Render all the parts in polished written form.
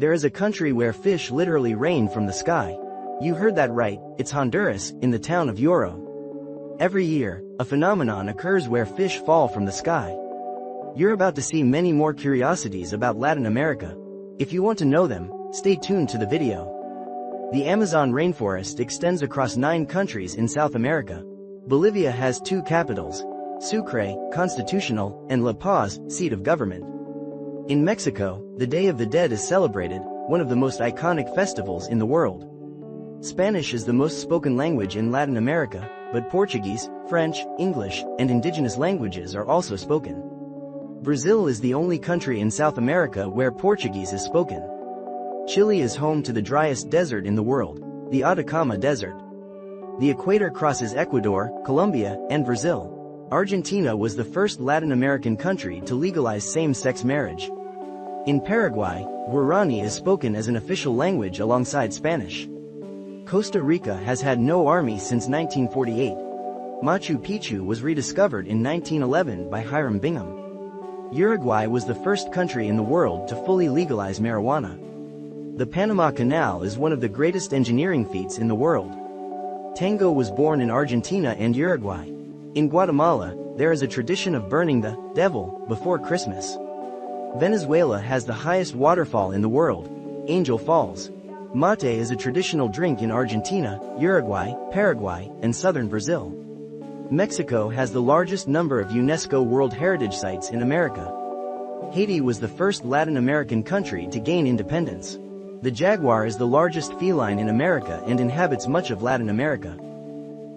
There is a country where fish literally rain from the sky. You heard that right, it's Honduras, in the town of Yoro. Every year, a phenomenon occurs where fish fall from the sky. You're about to see many more curiosities about Latin America. If you want to know them, stay tuned to the video. The Amazon rainforest extends across 9 countries in South America. Bolivia has 2 capitals, Sucre, constitutional, and La Paz, seat of government. In Mexico, the Day of the Dead is celebrated, one of the most iconic festivals in the world. Spanish is the most spoken language in Latin America, but Portuguese, French, English, and indigenous languages are also spoken. Brazil is the only country in South America where Portuguese is spoken. Chile is home to the driest desert in the world, the Atacama Desert. The equator crosses Ecuador, Colombia, and Brazil. Argentina was the first Latin American country to legalize same-sex marriage. In Paraguay, Guarani is spoken as an official language alongside Spanish. Costa Rica has had no army since 1948. Machu Picchu was rediscovered in 1911 by Hiram Bingham. Uruguay was the first country in the world to fully legalize marijuana. The Panama Canal is one of the greatest engineering feats in the world. Tango was born in Argentina and Uruguay. In Guatemala, there is a tradition of burning the devil before Christmas. Venezuela has the highest waterfall in the world, Angel Falls. Mate is a traditional drink in Argentina, Uruguay, Paraguay, and southern Brazil. Mexico has the largest number of UNESCO World Heritage Sites in America. Haiti was the first Latin American country to gain independence. The jaguar is the largest feline in America and inhabits much of Latin America.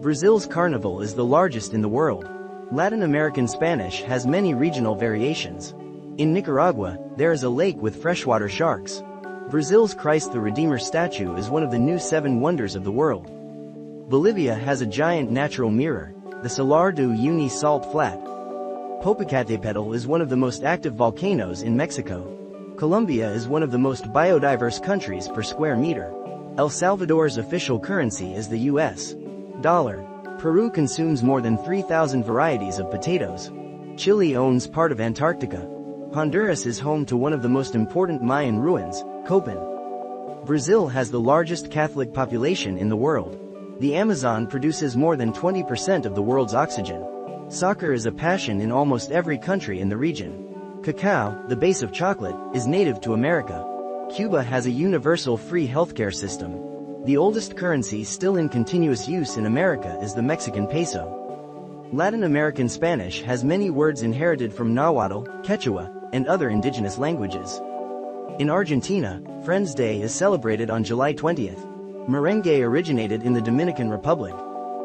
Brazil's carnival is the largest in the world. Latin American Spanish has many regional variations. In Nicaragua, there is a lake with freshwater sharks. Brazil's Christ the Redeemer statue is one of the new 7 wonders of the world. Bolivia has a giant natural mirror, the Salar de Uyuni Salt Flat. Popocatépetl is one of the most active volcanoes in Mexico. Colombia is one of the most biodiverse countries per square meter. El Salvador's official currency is the US dollar. Peru consumes more than 3,000 varieties of potatoes. Chile owns part of Antarctica. Honduras is home to one of the most important Mayan ruins, Copan. Brazil has the largest Catholic population in the world. The Amazon produces more than 20% of the world's oxygen. Soccer is a passion in almost every country in the region. Cacao, the base of chocolate, is native to America. Cuba has a universal free healthcare system. The oldest currency still in continuous use in America is the Mexican peso. Latin American Spanish has many words inherited from Nahuatl, Quechua, and other indigenous languages. In Argentina, Friends Day is celebrated on July 20th. Merengue originated in the Dominican Republic.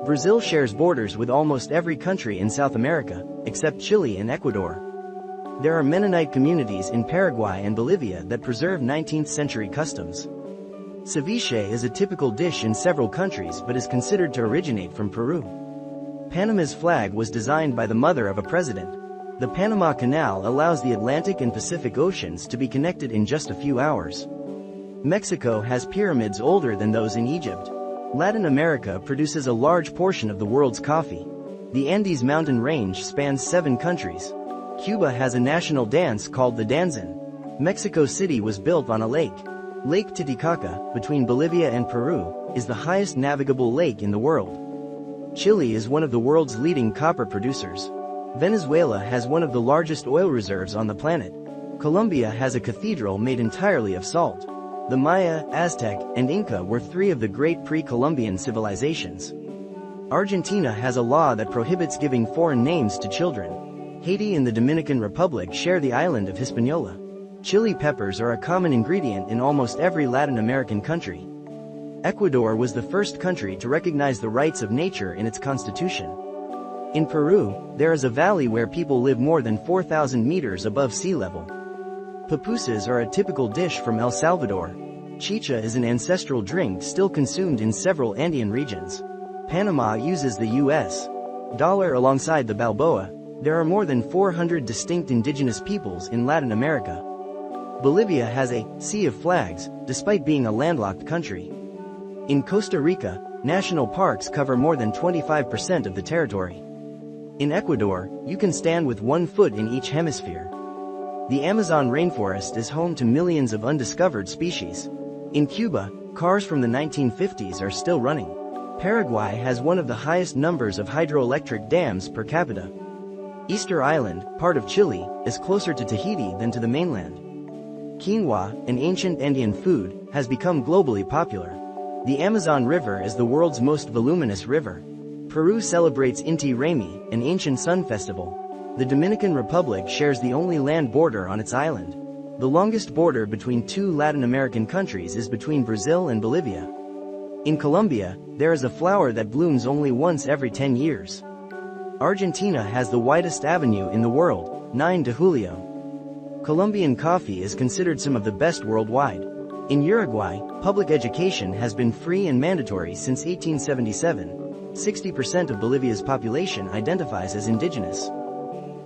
Brazil shares borders with almost every country in South America, except Chile and Ecuador. There are Mennonite communities in Paraguay and Bolivia that preserve 19th-century customs. Ceviche is a typical dish in several countries but is considered to originate from Peru. Panama's flag was designed by the mother of a president. The Panama Canal allows the Atlantic and Pacific Oceans to be connected in just a few hours. Mexico has pyramids older than those in Egypt. Latin America produces a large portion of the world's coffee. The Andes mountain range spans 7 countries. Cuba has a national dance called the danzón. Mexico City was built on a lake. Lake Titicaca, between Bolivia and Peru, is the highest navigable lake in the world. Chile is one of the world's leading copper producers. Venezuela has one of the largest oil reserves on the planet. Colombia has a cathedral made entirely of salt. The Maya, Aztec, and Inca were 3 of the great pre-Columbian civilizations. Argentina has a law that prohibits giving foreign names to children. Haiti and the Dominican Republic share the island of Hispaniola. Chili peppers are a common ingredient in almost every Latin American country. Ecuador was the first country to recognize the rights of nature in its constitution. In Peru, there is a valley where people live more than 4,000 meters above sea level. Pupusas are a typical dish from El Salvador. Chicha is an ancestral drink still consumed in several Andean regions. Panama uses the US dollar alongside the Balboa. There are more than 400 distinct indigenous peoples in Latin America. Bolivia has a sea of flags, despite being a landlocked country. In Costa Rica, national parks cover more than 25% of the territory. In Ecuador, you can stand with 1 foot in each hemisphere. The Amazon rainforest is home to millions of undiscovered species. In Cuba, cars from the 1950s are still running. Paraguay has one of the highest numbers of hydroelectric dams per capita. Easter Island, part of Chile, is closer to Tahiti than to the mainland. Quinoa, an ancient Andean food, has become globally popular. The Amazon River is the world's most voluminous river. Peru celebrates Inti Raymi, an ancient sun festival. The Dominican Republic shares the only land border on its island. The longest border between two Latin American countries is between Brazil and Bolivia. In Colombia, there is a flower that blooms only once every 10 years. Argentina has the widest avenue in the world, 9 de Julio. Colombian coffee is considered some of the best worldwide. In Uruguay, public education has been free and mandatory since 1877. 60% of Bolivia's population identifies as indigenous.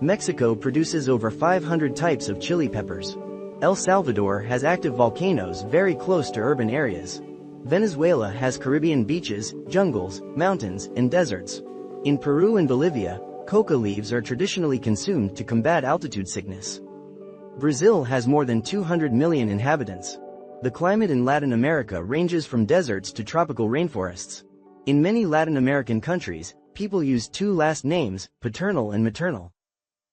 Mexico produces over 500 types of chili peppers. El Salvador has active volcanoes very close to urban areas. Venezuela has Caribbean beaches, jungles, mountains, and deserts. In Peru and Bolivia, coca leaves are traditionally consumed to combat altitude sickness. Brazil has more than 200 million inhabitants. The climate in Latin America ranges from deserts to tropical rainforests. In many Latin American countries, people use two last names, paternal and maternal.